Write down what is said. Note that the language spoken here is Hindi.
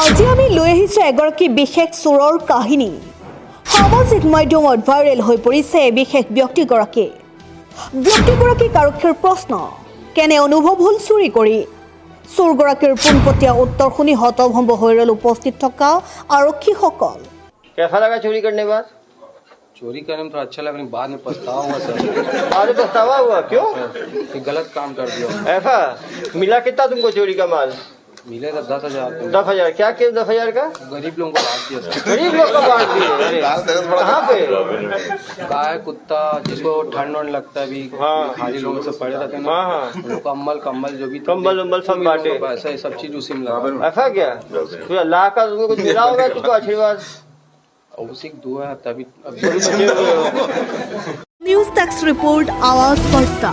আজি আমি লৈ আহিছো এগৰাকী বিশেষ চোৰৰ কাহিনী। সামাজিক মাধ্যমত ভাইৰেল হৈ পৰিছে বিশেষ ব্যক্তিগৰাকী আৰক্ষীৰ প্ৰশ্ন, কেনে অনুভৱ হ'ল চুৰি কৰি? চোৰগৰাকীৰ পোনপটীয়া উত্তৰ শুনি হতভম্ব হৈ ৰ'ল উপস্থিত থকা আৰক্ষীসকল। कैसा लगा चोरी करने के बाद? चोरी करने में तो अच्छा लगा, लेकिन बाद में पछतावा हुआ सर। आज पछतावा हुआ क्यों? कि गलत काम कर दिया। ऐसा मिला कितना तुमको चोरी का माल? मिले था 10,000। 10,000 क्या किया 10,000 का? गरीब लोगों को बांट दिया सर। गरीब लोग को बांट दिए। कहाँ पे? गाय कुत्ता जिसको ठंड वंड लगता है भी, हाँ। खाली लोग सब पड़े रहते हैं ना, हाँ हाँ उनको कम्बल जो भी कंबल उम्बल सब बांटे। पैसा ये सब चीज उसी में लगा। ऐसा क्या? तो अल्लाह का तुमको कुछ मिला होगा तुमको आशीर्वाद? और उसी की दुआ है तभी अब बचे हुए हो। न्यूज़ डेस्क रिपोर्ट आवाज वार्ता।